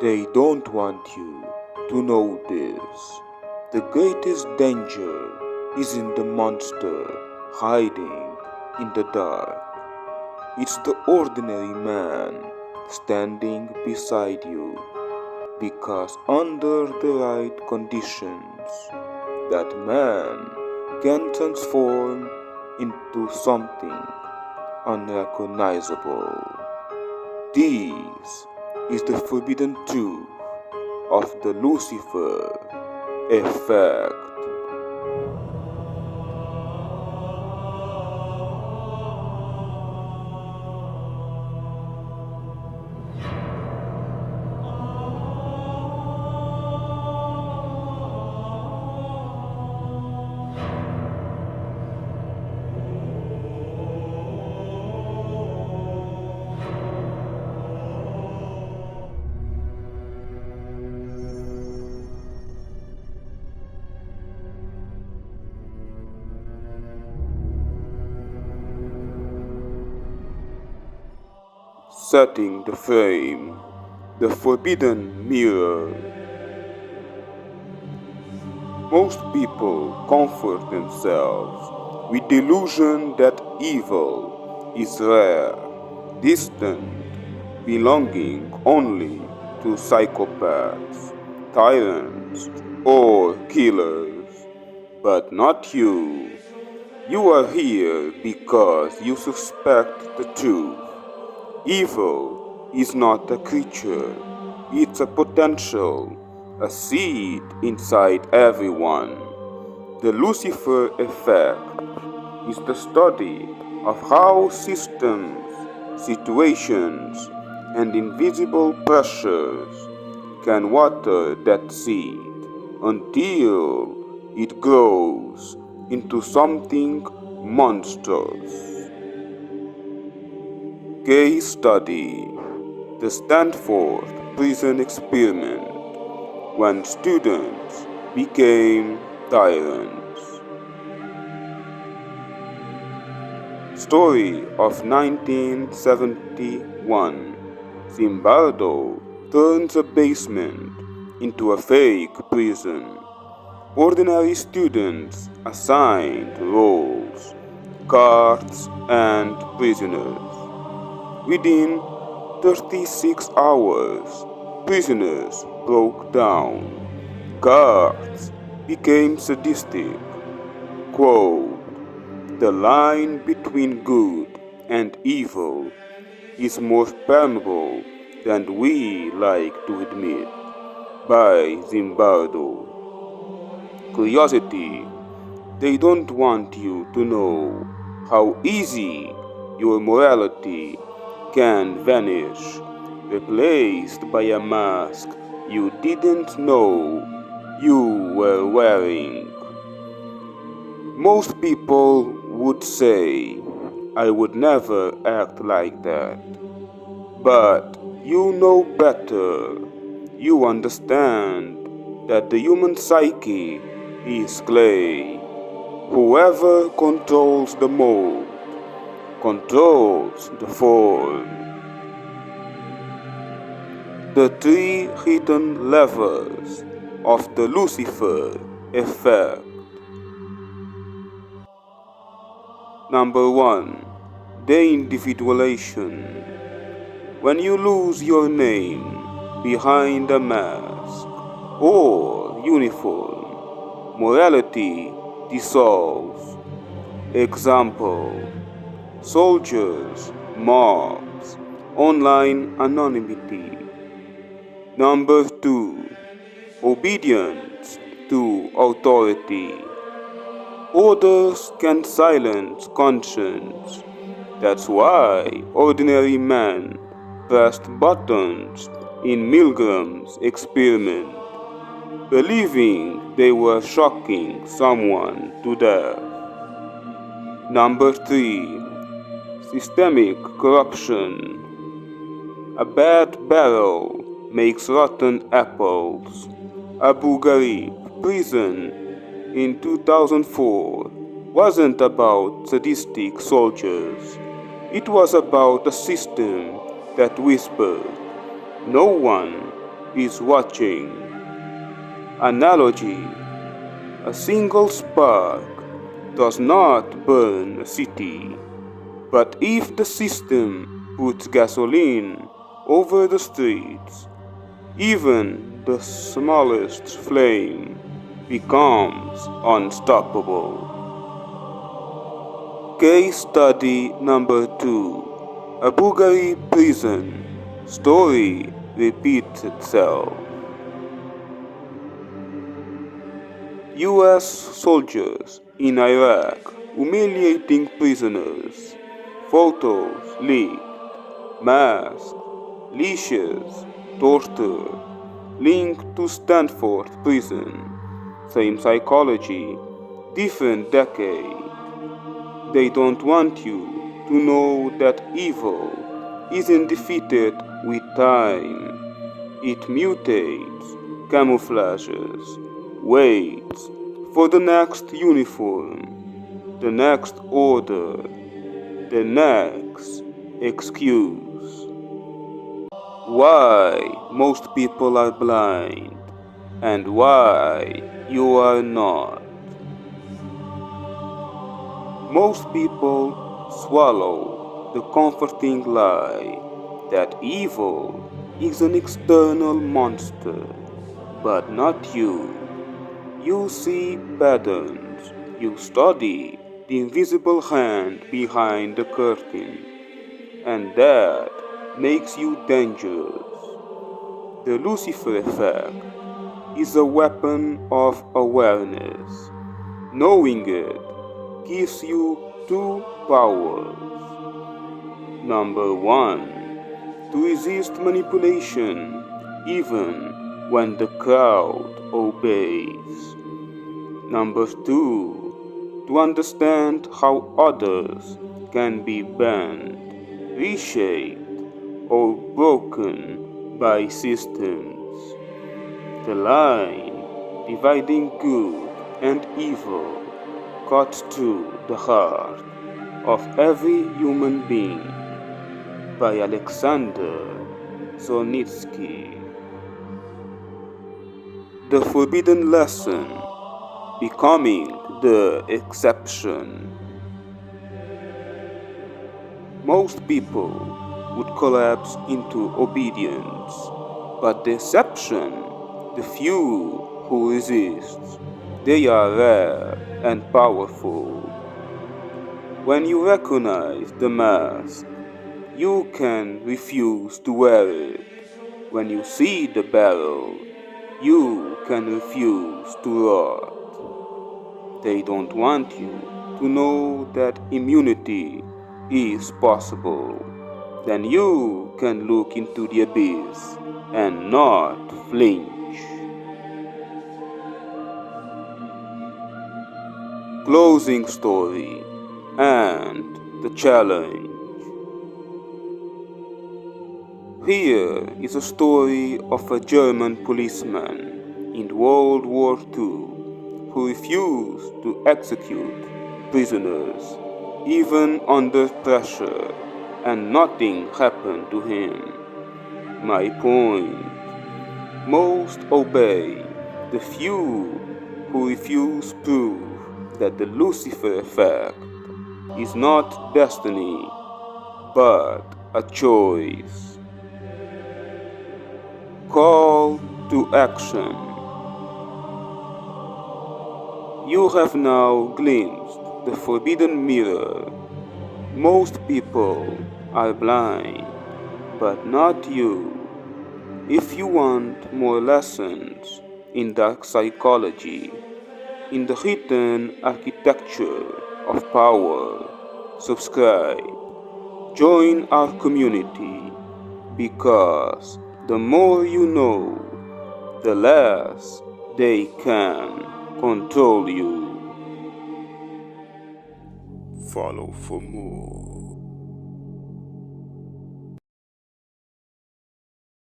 They don't want you to know this. The greatest danger isn't the monster hiding in the dark. It's the ordinary man standing beside you. Because under the right conditions, that man can transform into something unrecognizable. This is the forbidden truth of the Lucifer Effect. Setting the frame, the forbidden mirror. Most people comfort themselves with the illusion that evil is rare, distant, belonging only to psychopaths, tyrants, or killers. But not you. You are here because you suspect the truth. Evil is not a creature, it's a potential, a seed inside everyone. The Lucifer Effect is the study of how systems, situations, and invisible pressures can water that seed until it grows into something monstrous. Case study: the Stanford Prison Experiment, when students became tyrants. Story of 1971. Zimbardo turns a basement into a fake prison. Ordinary students assigned roles, guards, and prisoners. Within 36 hours, prisoners broke down. Guards became sadistic. Quote, "The line between good and evil is more permeable than we like to admit." By Zimbardo. Curiosity. They don't want you to know how easy your morality can vanish, replaced by a mask you didn't know you were wearing. Most people would say, "I would never act like that." But you know better. You understand that the human psyche is clay. Whoever controls the mold controls the form. The three hidden levels of the Lucifer Effect. Number 1. Deindividuation. When you lose your name behind a mask or uniform, morality dissolves. Example: soldiers, mobs, online anonymity. Number 2. Obedience to authority. Orders can silence conscience. That's why ordinary men pressed buttons in Milgram's experiment, believing they were shocking someone to death. Number 3. Systemic corruption. A bad barrel makes rotten apples. Abu Ghraib prison in 2004 wasn't about sadistic soldiers. It was about a system that whispered, "No one is watching. Analogy: a single spark does not burn a city, but if the system puts gasoline over the streets, even the smallest flame becomes unstoppable. Case study number 2. Abu Ghraib prison. Story repeats itself. U.S. soldiers in Iraq humiliating prisoners. Photos leaked. Masks, leashes, torture. Linked to Stanford Prison. Same psychology, different decade. They don't want you to know that evil isn't defeated with time. It mutates, camouflages, waits for the next uniform, the next order, the next excuse. Why most people are blind and why you are not. Most people swallow the comforting lie that evil is an external monster, but not you. You see patterns, you study the invisible hand behind the curtain, and that makes you dangerous. The Lucifer Effect is a weapon of awareness. Knowing it gives you two powers. Number 1, to resist manipulation even when the crowd obeys. Number 2, to understand how others can be bent, reshaped, or broken by systems. The line dividing good and evil cuts through the heart of every human being, by Alexander Zornitsky. The Forbidden Lesson: Becoming the Exception. Most people would collapse into obedience, but the exception, the few who resist, they are rare and powerful. When you recognize the mask, you can refuse to wear it. When you see the barrel, you can refuse to rot. They don't want you to know that immunity is possible. Then you can look into the abyss and not flinch. Closing story and the challenge. Here is a story of a German policeman in World War II who refused to execute prisoners even under pressure, and nothing happened to him. My point: most obey, the few who refuse prove that the Lucifer Effect is not destiny, but a choice. Call to action. You have now glimpsed the forbidden mirror. Most people are blind, but not you. If you want more lessons in dark psychology, in the hidden architecture of power, subscribe. Join our community, because the more you know, the less they can control you. Follow for more.